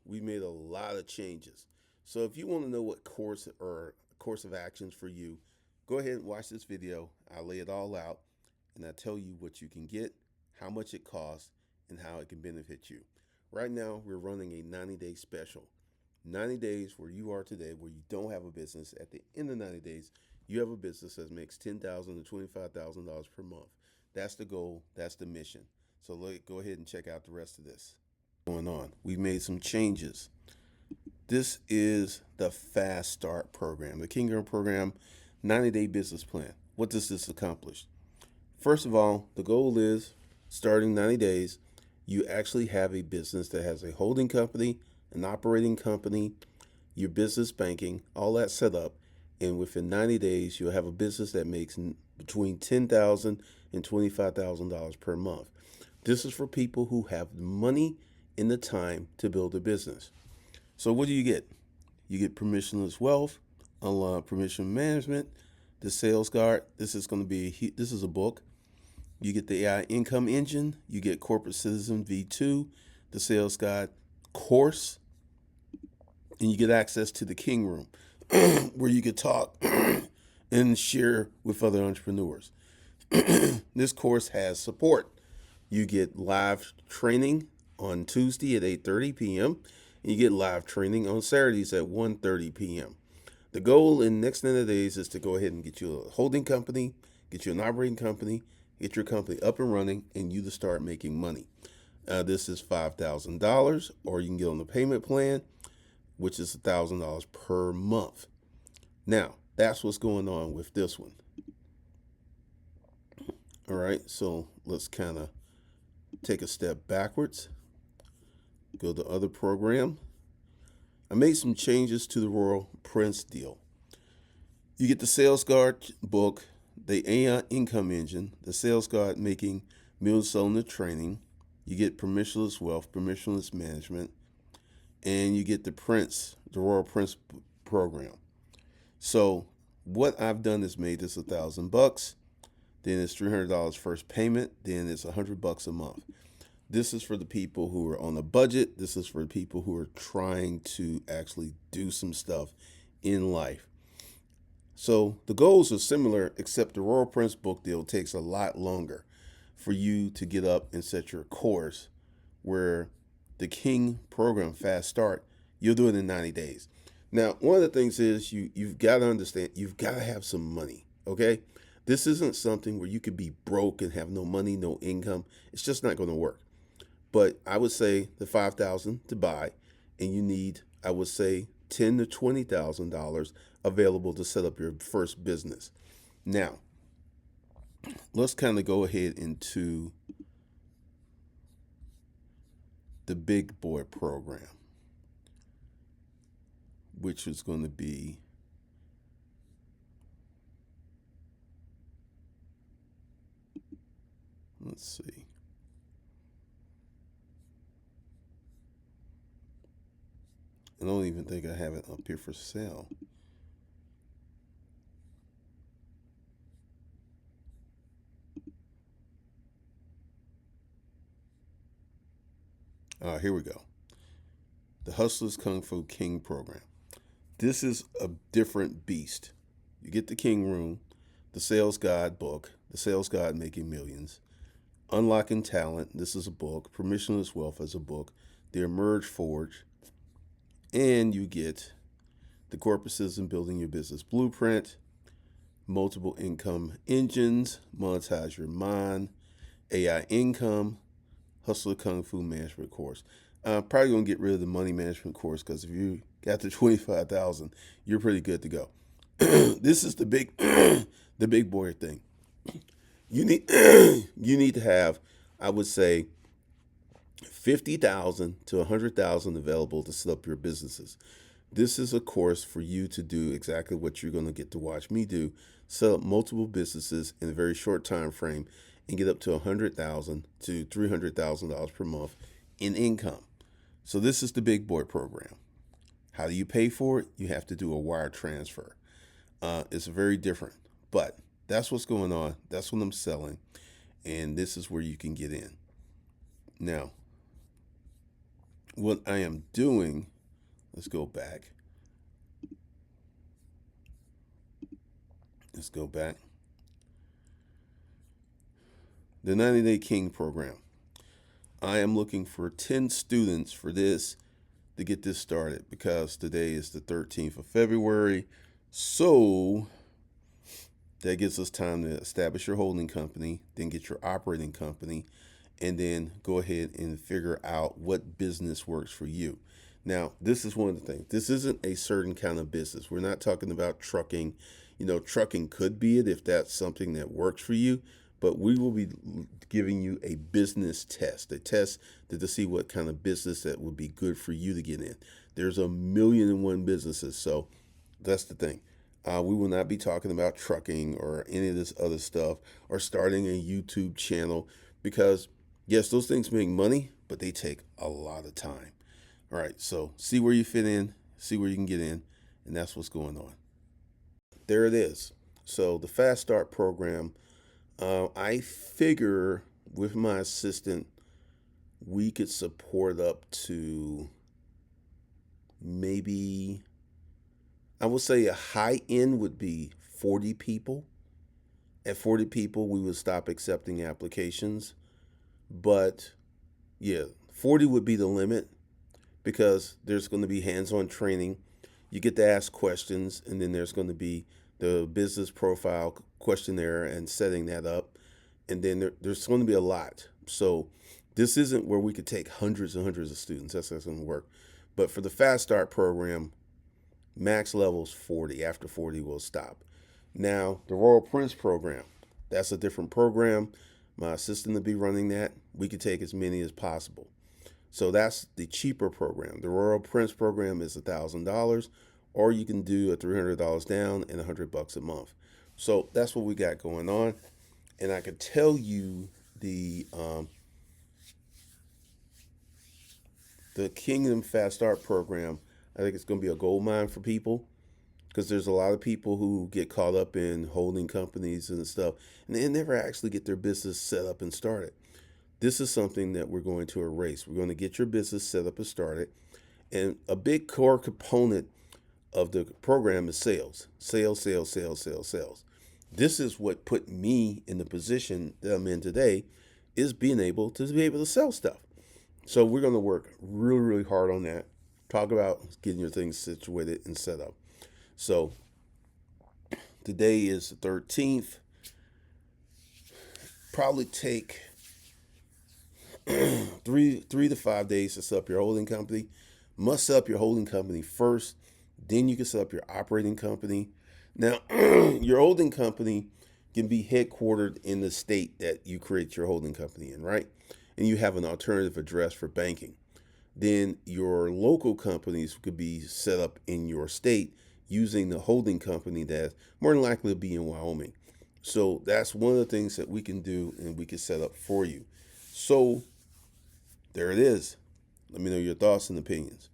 we made a lot of changes. So if you want to know what course of actions for you, go ahead and watch this video. I lay it all out and I tell you what you can get, how much it costs, and how it can benefit you. Right now, we're running a 90-day special. 90 days where you are today, where you don't have a business. At the end of 90 days, you have a business that makes $10,000 to $25,000 per month. That's the goal. That's the mission. So go ahead and check out the rest of this. Going on, we've made some changes. This is the Fast Start program, the King program, 90-day business plan. What does this accomplish? First of all, the goal is starting 90 days, you actually have a business that has a holding company, an operating company, your business banking, all that set up. And within 90 days, you'll have a business that makes between $10,000 and $25,000 per month. This is for people who have the money and the time to build a business. So what do you get? You get permissionless wealth, unlock permission management, the sales guard. This is a book. You get the AI income engine. You get corporate citizen V2, the sales guide course, and you get access to the King Room, where you could talk and share with other entrepreneurs. This course has support. You get live training on Tuesday at 8:30 p.m. and you get live training on Saturdays at 1:30 p.m. The goal in the next 90 days is to go ahead and get you a holding company, get you an operating company, get your company up and running, and you to start making money. This is $5,000, or you can get on the payment plan, which is $1,000 per month. Now, that's what's going on with this one. All right, so let's kind of take a step backwards, go to other program. I made some changes to the Royal Prince deal. You get the Sales Guard book, the AI income engine, the Sales Guard making millions selling the training. You get permissionless wealth, permissionless management, and you get the Royal Prince program. So what I've done is made this $1,000. Then it's $300 first payment. Then it's $100 a month. This is for the people who are on a budget. This is for the people who are trying to actually do some stuff in life. So the goals are similar, except the Royal Prince book deal takes a lot longer for you to get up and set your course, where the King program, Fast Start, you'll do it in 90 days. Now, one of the things is you've got to understand, you've got to have some money, okay? This isn't something where you could be broke and have no money, no income. It's just not going to work. But I would say the $5,000 to buy, and you need, I would say, $10,000 to $20,000 available to set up your first business. Now, let's kind of go ahead into the Big Boy program, which is going to be let's see. I don't even think I have it up here for sale. Here we go. The Hustlers Kung Fu King program. This is a different beast. You get the King Room, the Sales Guide book, the Sales Guide Making Millions, Unlocking Talent. This is a book. Permissionless Wealth as a book. The Emerge Forge, and you get the Corporate Citizen Building Your Business Blueprint, Multiple Income Engines, Monetize Your Mind, AI Income, Hustler Kung Fu Management course. Probably gonna get rid of the money management course, because if you got the 25,000, you're pretty good to go. This is the big boy thing. You need you need to have, I would say, 50,000 to 100,000 available to set up your businesses. This is a course for you to do exactly what you're going to get to watch me do: set up multiple businesses in a very short time frame and get up to 100,000 to $300,000 per month in income. So this is the Big Boy program. How do you pay for it? You have to do a wire transfer. It's very different, but that's what's going on. That's what I'm selling, and this is where you can get in. Now, what I am doing, let's go back. Let's go back. The 90 Day King program. I am looking for 10 students for this to get this started because today is the 13th of February. So that gives us time to establish your holding company, then get your operating company, and then go ahead and figure out what business works for you. Now, this is one of the things. This isn't a certain kind of business. We're not talking about trucking. Trucking could be it if that's something that works for you, but we will be giving you a business test, a test to see what kind of business that would be good for you to get in. There's a million and one businesses, so that's the thing. We will not be talking about trucking or any of this other stuff or starting a YouTube channel because, yes, those things make money, but they take a lot of time. All right, so see where you fit in, see where you can get in, and that's what's going on. There it is. So the Fast Start program, I figure with my assistant, we could support up to maybe, I would say a high end would be 40 people. At 40 people, we would stop accepting applications. But yeah, 40 would be the limit because there's going to be hands on training. You get to ask questions, and then there's going to be the business profile questionnaire and setting that up. And then there's going to be a lot. So this isn't where we could take hundreds and hundreds of students. That's not going to work. But for the Fast Start program, max level is 40. After 40, we'll stop. Now, the Royal Prince program, that's a different program. My assistant will be running that. We could take as many as possible. So that's the cheaper program. The Royal Prince program is $1,000, or you can do a $300 down and $100 a month. So that's what we got going on. And I could tell you the Kingdom Fast Start program, I think it's going to be a gold mine for people because there's a lot of people who get caught up in holding companies and stuff, and they never actually get their business set up and started. This is something that we're going to erase. We're going to get your business set up and started. And a big core component of the program is sales. Sales, sales, sales, sales, sales. This is what put me in the position that I'm in today, is being able to sell stuff. So we're going to work really, really hard on that. Talk about getting your things situated and set up. So today is the 13th. Probably take three to 5 days to set up your holding company. Must set up your holding company first. Then you can set up your operating company. Now, your holding company can be headquartered in the state that you create your holding company in, right? And you have an alternative address for banking. Then your local companies could be set up in your state using the holding company that more than likely will be in Wyoming. So that's one of the things that we can do and we can set up for you. So there it is. Let me know your thoughts and opinions.